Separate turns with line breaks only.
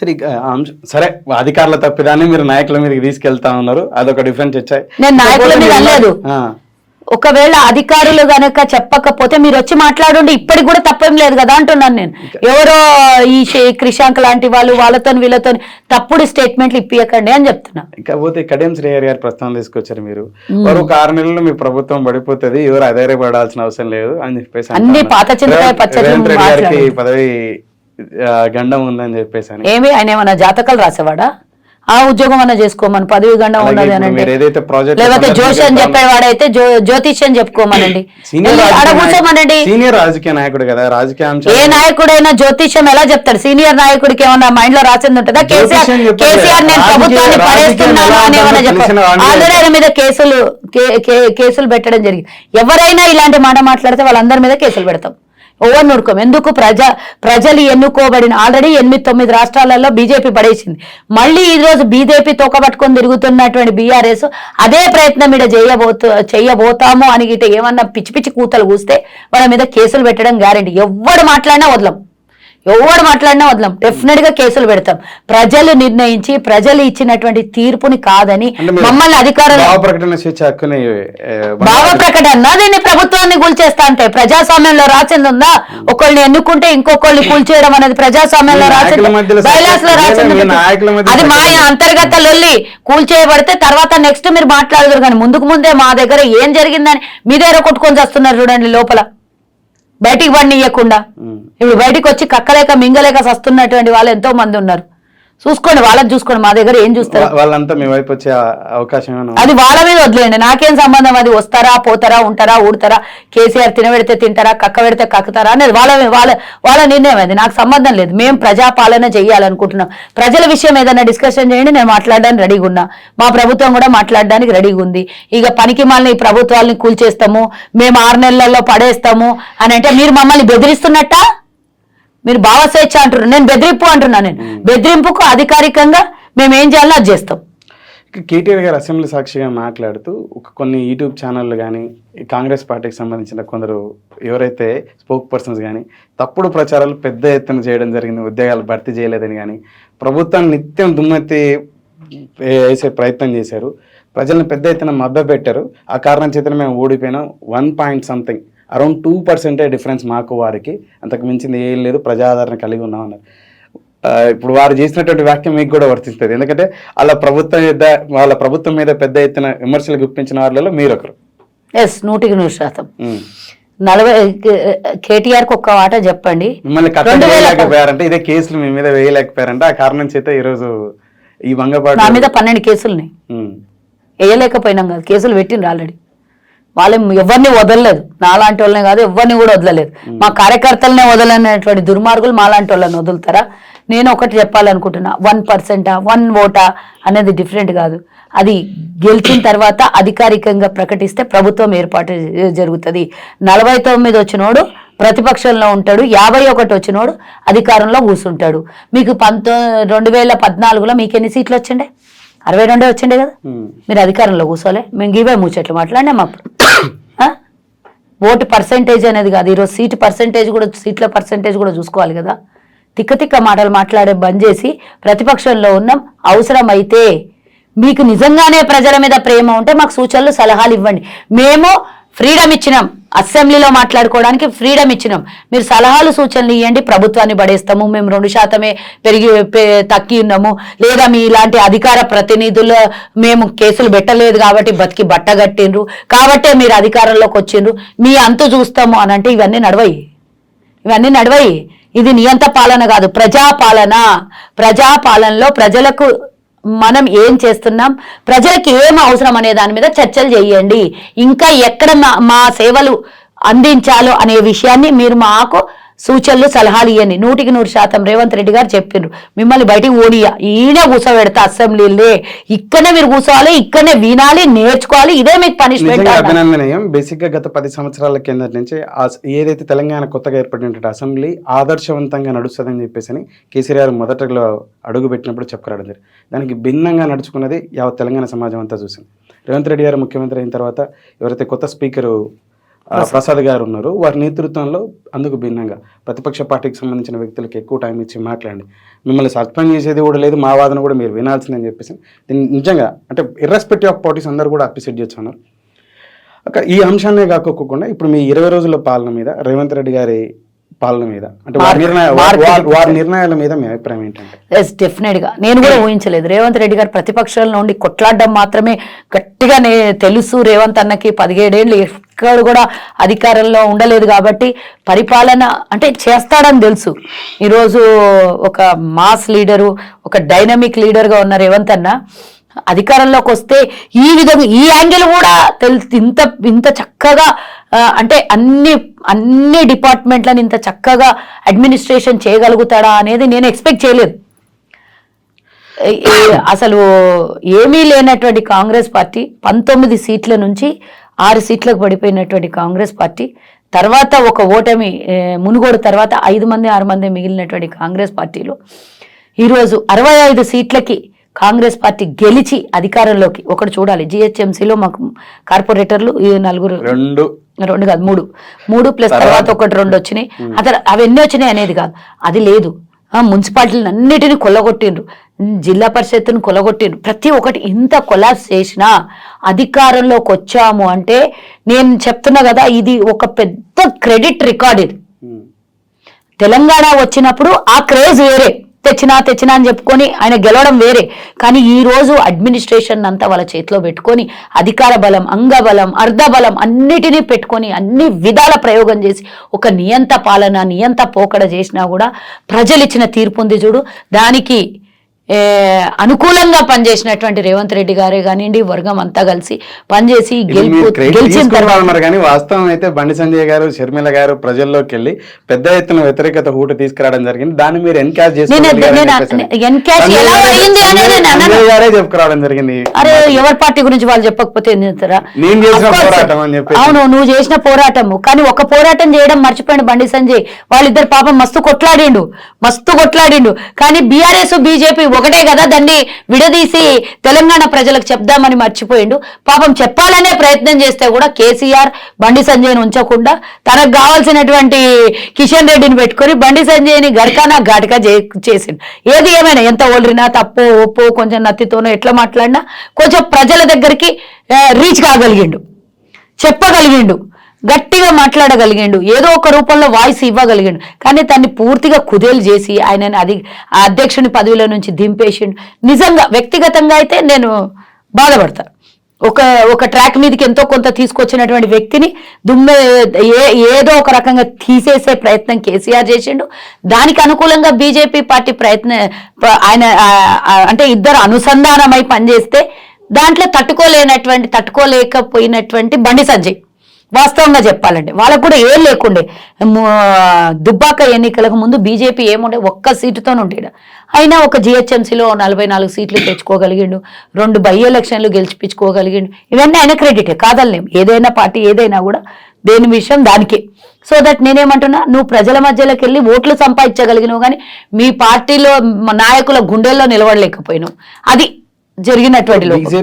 సరే సరే అధికారుల తప్పిదాన్ని మీరు నాయకుల మీదకి తీసుకెళ్తా ఉన్నారు, అదొక డిఫరెన్స్ వచ్చాయి.
నేను నాయకుల మీద అనలేదు. ఒకవేళ అధికారులు గనక చెప్పకపోతే మీరు వచ్చి మాట్లాడండి, ఇప్పటికి కూడా తప్పేం లేదు కదా అంటున్నాను నేను. ఎవరో ఈ క్రిషాంక్ లాంటి వాళ్ళు వాళ్ళతో వీళ్ళతో తప్పుడు స్టేట్మెంట్లు ఇప్పియకండి అని చెప్తున్నా.
ఇకపోతే కడియం శ్రేయర్ గారి ప్రస్తావన తీసుకొచ్చారు మీరు, వారు ఒక 6 నెలల్లో మీ ప్రభుత్వం పడిపోతుంది, ఎవరు అధైర్యపడాల్సిన అవసరం లేదు అని చెప్పేసి
అన్ని పాత చింతకాయ పచ్చడి
పదవి గండం ఉందని చెప్పేసి.
ఏమి ఆయన ఏమన్నా జాతకాలు రాసేవాడా? ఆ ఉద్యోగం అన్నా చేసుకోమని, పదవి గండం ఉన్నది అనండి. లేకపోతే జోషి అని చెప్పేవాడైతే జ్యోతిష్యం చెప్పుకోమనండి, కూర్చోమనండి.
సీనియర్ రాజకీయ నాయకుడు కదా, రాజకీయ
ఏ నాయకుడైనా జ్యోతిష్యం ఎలా చెప్తాడు? సీనియర్ నాయకుడికి ఏమన్నా మైండ్ లో రాసింది ఉంటుందా? కేసీఆర్ నేను ప్రభుత్వాన్ని పడేస్తున్నాను అని ఏమన్నా చెప్పారు. ఆల్రెడీ ఆయన మీద కేసులు పెట్టడం జరిగింది. ఎవరైనా ఇలాంటి మాట మాట్లాడితే వాళ్ళందరి మీద కేసులు పెడతాం. ఓవర్ నూడుకోం. ఎందుకు? ప్రజలు ఎన్నుకోబడిన ఆల్రెడీ 8-9 రాష్ట్రాలలో బీజేపీ పడేసింది. మళ్ళీ ఈ రోజు బీజేపీ తోకబట్టుకొని తిరుగుతున్నటువంటి బీఆర్ఎస్ అదే ప్రయత్నం మీద చేయబోతాము అని గిట్ట ఏమన్నా పిచ్చి పిచ్చి కూతలు కూస్తే వాళ్ళ మీద కేసులు పెట్టడం గ్యారెంటీ. ఎవడు మాట్లాడినా వదలం, డెఫినెట్ గా కేసులు పెడతాం. ప్రజలు నిర్ణయించి ప్రజలు ఇచ్చినటువంటి తీర్పుని కాదని మమ్మల్ని అధికారులు భావ ప్రకటన దీన్ని ప్రభుత్వాన్ని కూల్చేస్తా అంటే ప్రజాస్వామ్యంలో రాసింది ఉందా? ఒకళ్ళని ఎన్నుకుంటే ఇంకొకళ్ళని కూల్చేయడం అనేది ప్రజాస్వామ్యంలో రాసింది, బైలాస్ లో రాసింది. అది మా అంతర్గత లొల్లి. కూల్చేయబడితే తర్వాత నెక్స్ట్ మీరు మాట్లాడదురు, కానీ ముందే మా దగ్గర ఏం జరిగిందని మీ దగ్గర కొట్టుకొని వస్తున్నారు చూడండి. లోపల బయటికి ఇవ్వకుండా ఇప్పుడు బయటికి వచ్చి కక్కలేక మింగలేక సస్తున్నటువంటి వాళ్ళు ఎంతో మంది ఉన్నారు. చూసుకోండి, వాళ్ళని చూసుకోండి. మా దగ్గర ఏం చూస్తారు?
వాళ్ళంతా మీ వైపు వచ్చే అవకాశం
అది వాళ్ళ మీద వదిలేయండి, నాకేం సంబంధం. అది వస్తారా, పోతారా, ఉంటారా, ఊడతారా, కేసీఆర్ తినబెడితే తింటారా, కక్క పెడితే కక్కుతారా అనేది వాళ్ళ నిర్ణయం. అది నాకు సంబంధం లేదు. మేము ప్రజాపాలన చేయాలనుకుంటున్నాం. ప్రజల విషయం ఏదైనా డిస్కషన్ చేయండి, నేను మాట్లాడడానికి రెడీగా ఉన్నా. మా ప్రభుత్వం కూడా మాట్లాడడానికి రెడీగా ఉంది. ఇక పనికి మాలిన ఈ ప్రభుత్వాలని కూల్చేస్తాము, మేము 6 నెలల్లో పడేస్తాము అని అంటే మీరు మమ్మల్ని బెదిరిస్తున్నట్ట? మీరు భావ స్వేచ్ఛ అంటున్నారు, నేను బెదిరింపు అంటున్నా. నేను బెదిరింపుకు అధికారికంగా మేము ఏం చేయాలో అది చేస్తాం.
కేటీఆర్ గారు అసెంబ్లీ సాక్షిగా మాట్లాడుతూ కొన్ని యూట్యూబ్ ఛానళ్ళు కానీ కాంగ్రెస్ పార్టీకి సంబంధించిన కొందరు ఎవరైతే స్పోక్ పర్సన్స్ కానీ తప్పుడు ప్రచారాలు పెద్ద ఎత్తున చేయడం జరిగింది, ఉద్యోగాలు భర్తీ చేయలేదని కానీ ప్రభుత్వాన్ని నిత్యం దుమ్మెత్తి వేసే ప్రయత్నం చేశారు, ప్రజలను పెద్ద ఎత్తున మభ్యపెట్టారు. ఆ కారణం చేతనే మేము ఓడిపోయినాం. 1 అరౌండ్ 2% డిఫరెన్స్ మాకు వారికి, అంతకు మించింది ఏం లేదు, ప్రజాదరణ కలిగి ఉన్నామన్నారు. ఇప్పుడు వారు చేసినటువంటి వ్యాఖ్య మీకు కూడా వర్తిస్తుంది, ఎందుకంటే వాళ్ళ ప్రభుత్వం మీద పెద్ద ఎత్తున విమర్శలు గుప్పించిన వాళ్ళలో మీరు ఒకరు.
100% కేటీఆర్ కు ఒక్క మాట చెప్పండి,
మిమ్మల్ని కట్టడి వేయలేకపోయారంటే, ఇదే కేసులు మీ మీద వేయలేకపోయారంటే ఆ కారణం చేత ఈరోజు ఈ వంగపాటు
నా మీద 12 కేసులున్నాయి. వేయలేకపోయినాం కాదు, కేసులు పెట్టిండ్రు ఆల్రెడీ. వాళ్ళు ఎవరిని వదలలేదు, నాలాంటి వాళ్ళనే కాదు ఎవరిని కూడా వదలలేదు. మా కార్యకర్తలనే వదలనేటువంటి దుర్మార్గులు మాలాంటి వాళ్ళని వదులుతారా? నేను ఒకటి చెప్పాలనుకుంటున్నా, 1% 1 ఓటా అనేది డిఫరెంట్ కాదు. అది గెలిచిన తర్వాత అధికారికంగా ప్రకటిస్తే ప్రభుత్వం ఏర్పాటు జరుగుతుంది. 49 వచ్చినోడు ప్రతిపక్షంలో ఉంటాడు, 51 వచ్చినోడు అధికారంలో కూర్చుంటాడు. మీకు 2014లో మీకు ఎన్ని సీట్లు వచ్చిండే? 62 వచ్చిండే కదా. మీరు అధికారంలో కూర్చోలే, మేము గివే ముచ్చట్లు మాట్లాడినాం అప్పుడు. ఓటు పర్సెంటేజ్ అనేది కాదు, ఈరోజు సీట్ల పర్సెంటేజ్ కూడా చూసుకోవాలి కదా. తిక్క మాటలు మాట్లాడే బంద్ చేసి ప్రతిపక్షంలో ఉన్నాం. అవసరమైతే మీకు నిజంగానే ప్రజల మీద ప్రేమ ఉంటే మాకు సూచనలు సలహాలు ఇవ్వండి. మేము ఫ్రీడమ్ ఇచ్చినాం, అసెంబ్లీలో మాట్లాడుకోవడానికి ఫ్రీడమ్ ఇచ్చినాం. మీరు సలహాలు సూచనలు ఇవ్వండి, ప్రభుత్వాన్ని పడేస్తాము, మేము 2% తక్కి ఉన్నాము, లేదా మీ ఇలాంటి అధికార ప్రతినిధులు మేము కేసులు పెట్టలేదు కాబట్టి బతికి బట్టగట్టిండ్రు కాబట్టే మీరు అధికారంలోకి వచ్చిండ్రు, మీ అంతు చూస్తాము అని అంటే ఇవన్నీ నడవయి. ఇది నియంత పాలన కాదు, ప్రజాపాలనలో ప్రజలకు మనం ఏం చేస్తున్నాం, ప్రజలకు ఏం అవసరం అనే దాని మీద చర్చలు చేయండి. ఇంకా ఎక్కడ మా సేవలు అందించాలో అనే విషయాన్ని మీరు మాకు సూచనలు సలహాలు ఇవ్వండి. 100% రేవంత్ రెడ్డి గారు చెప్పిండ్రు, మిమ్మల్ని బయటికి ఓడియా ఈయనే కూర్చోబెడతా అసెంబ్లీలే, ఇక్కడనే మీరు కూర్చోవాలి, ఇక్కడనే వినాలి, నేర్చుకోవాలి, ఇదే మీకు పనిష్మెంట్.
అభినందనీయం. బేసిక్ గా గత 10 సంవత్సరాల కింద నుంచి ఏదైతే తెలంగాణ కొత్తగా ఏర్పడినటువంటి అసెంబ్లీ ఆదర్శవంతంగా నడుస్తుందని చెప్పేసి కేసీఆర్ గారు మొదటలో అడుగు పెట్టినప్పుడు చెప్పుకురావడం జరిగింది. దానికి భిన్నంగా నడుచుకున్నది యావత్ తెలంగాణ సమాజం అంతా చూసింది. రేవంత్ రెడ్డి గారు ముఖ్యమంత్రి అయిన తర్వాత ఎవరైతే కొత్త స్పీకరు ప్రసాద్ గారు ఉన్నారు. వారి నేతృత్వంలో అందుకు భిన్నంగా ప్రతిపక్ష పార్టీకి సంబంధించిన వ్యక్తులకు ఎక్కువ టైం ఇచ్చి మాట్లాడండి, మిమ్మల్ని సస్పెండ్ చేసేది కూడా లేదు, మా వాదన కూడా మీరు వినాల్సిందని చెప్పేసి దీన్ని నిజంగా అంటే ఇర్రెస్పెక్టివ్ ఆఫ్ పార్టీస్ అందరూ కూడా అప్రిషియేట్ చేస్తున్నారు. ఈ అంశాన్నే కాకోకుండా ఇప్పుడు మీ 20 రోజుల పాలన మీద, రేవంత్ రెడ్డి గారి పాలన మీద, అంటే వారి నిర్ణయాల మీద మీ అభిప్రాయం ఏంటంటే?
ఎస్, డెఫినెట్ గా నేను కూడా ఊహించలేదు. రేవంత్ రెడ్డి గారు ప్రతిపక్షాల నుండి కొట్లాడడం మాత్రమే గట్టిగా తెలుసు. రేవంత్ అన్నకి 17 ఏళ్ళు ఎక్కడ కూడా అధికారంలో ఉండలేదు కాబట్టి పరిపాలన అంటే చేస్తాడని తెలుసు. ఈరోజు ఒక మాస్ లీడరు, ఒక డైనమిక్ లీడర్ గా ఉన్న రేవంత్ అన్న అధికారంలోకి వస్తే ఈ విధంగా ఈ యాంగిల్ కూడా ఇంత చక్కగా అంటే అన్ని డిపార్ట్మెంట్లను ఇంత చక్కగా అడ్మినిస్ట్రేషన్ చేయగలుగుతాడా అనేది నేను ఎక్స్పెక్ట్ చేయలేదు. అసలు ఏమీ లేనటువంటి కాంగ్రెస్ పార్టీ 19 సీట్ల నుంచి 6 సీట్లకు పడిపోయినటువంటి కాంగ్రెస్ పార్టీ తర్వాత ఒక ఓటమి మునుగోడు తర్వాత 5 మంది 6 మంది మిగిలినటువంటి కాంగ్రెస్ పార్టీలో ఈరోజు 65 సీట్లకి కాంగ్రెస్ పార్టీ గెలిచి అధికారంలోకి ఒకటి చూడాలి. జిహెచ్ఎంసీలో మాకు కార్పొరేటర్లు 2 కాదు 3 ప్లస్ తర్వాత 1-2 వచ్చినాయి. అసలు అవి ఎన్ని వచ్చినాయి అనేది కాదు, అది లేదు. మున్సిపాలిటీలను అన్నిటినీ కొల్లగొట్టిండ్రు, జిల్లా పరిషత్తును కొల్లగొట్టిండ్రు, ప్రతి ఒక్కటి ఇంత కొలాప్స్ చేసినా అధికారంలోకి వచ్చాము అంటే నేను చెప్తున్నా కదా, ఇది ఒక పెద్ద క్రెడిట్ రికార్డ్. ఇది తెలంగాణ వచ్చినప్పుడు ఆ క్రేజ్ వేరే, తెచ్చినా అని చెప్పుకొని ఆయన గెలవడం వేరే. కానీ ఈ రోజు అడ్మినిస్ట్రేషన్ అంతా వాళ్ళ చేతిలో పెట్టుకొని అధికార బలం, అంగబలం, అర్ధబలం అన్నిటినీ పెట్టుకొని అన్ని విధాల ప్రయోగం చేసి ఒక నియంత పాలన, నియంత పోకడ చేసినా కూడా ప్రజలు ఇచ్చిన తీర్పు ఉంది చూడు, దానికి అనుకూలంగా పనిచేసినటువంటి రేవంత్ రెడ్డి గారే కానివ్వండి, వర్గం అంతా కలిసి పనిచేసి గెలిచిన తర్వాత.
కానీ వాస్తవం అయితే బండి సంజయ్ గారు, షర్మిల గారు ప్రజల్లోకి వెళ్ళి పెద్ద ఎత్తున వ్యతిరేకత ఊట తీసుకురావడం జరిగింది. దాన్ని మీరు ఎన్కాష్ చెప్పుకురావడం జరిగింది.
అరే ఎవరి పార్టీ గురించి వాళ్ళు చెప్పకపోతే ఏం చేస్తారా? అవును, నువ్వు చేసిన పోరాటము. కానీ ఒక పోరాటం చేయడం మర్చిపోయాడు బండి సంజయ్. వాళ్ళిద్దరు పాపం మస్తు కొట్లాడిండు. కానీ బీఆర్ఎస్ బీజేపీ ఒకటే కదా, దాన్ని విడదీసి తెలంగాణ ప్రజలకు చెప్దామని మర్చిపోయిండు. పాపం చెప్పాలనే ప్రయత్నం చేస్తే కూడా కేసీఆర్ బండి సంజయ్ని ఉంచకుండా తనకు కావాల్సినటువంటి కిషన్ రెడ్డిని పెట్టుకొని బండి సంజయ్ని గడకానా ఘాటుగా చేసిండు. ఏది ఏమైనా ఎంత ఓల్రినా తప్పు ఒప్పు కొంచెం నత్తితోనో ఎట్లా మాట్లాడినా కొంచెం ప్రజల దగ్గరికి రీచ్ కాగలిగిండు, చెప్పగలిగిండు, గట్టిగా మాట్లాడగలిగిండు, ఏదో ఒక రూపంలో వాయిస్ ఇవ్వగలిగిండు. కానీ తన్ని పూర్తిగా కుదేలు చేసి ఆయనని అధ్యక్షుని పదవిలో నుంచి దింపేసిండు. నిజంగా వ్యక్తిగతంగా అయితే నేను బాధపడతాను. ఒక ట్రాక్ మీదకి ఎంతో కొంత తీసుకొచ్చినటువంటి వ్యక్తిని ఏదో ఒక రకంగా తీసేసే ప్రయత్నం కేసీఆర్ చేసిండు. దానికి అనుకూలంగా బీజేపీ పార్టీ ఆయన అంటే ఇద్దరు అనుసంధానమై పనిచేస్తే దాంట్లో తట్టుకోలేకపోయినటువంటి బండి సంజయ్. వాస్తవంగా చెప్పాలంటే వాళ్ళకు కూడా ఏం లేకుండే. దుబ్బాక ఎన్నికలకు ముందు బీజేపీ ఏముండే, 1 సీటుతో ఉండేడు. అయినా ఒక జిహెచ్ఎంసీలో 44 సీట్లు తెచ్చుకోగలిగిండు, 2 బై ఎలక్షన్లు గెలిచిపించుకోగలిగిండు. ఇవన్నీ ఆయన క్రెడిటే, కాదలేం. ఏదైనా పార్టీ ఏదైనా కూడా దేని విషయం దానికే. సో దట్ నేనేమంటున్నా, నువ్వు ప్రజల మధ్యలోకి వెళ్ళి ఓట్లు సంపాదించగలిగినావు కానీ మీ పార్టీలో నాయకుల గుండెల్లో నిలబడలేకపోయినావు. అది జరిగినటువంటి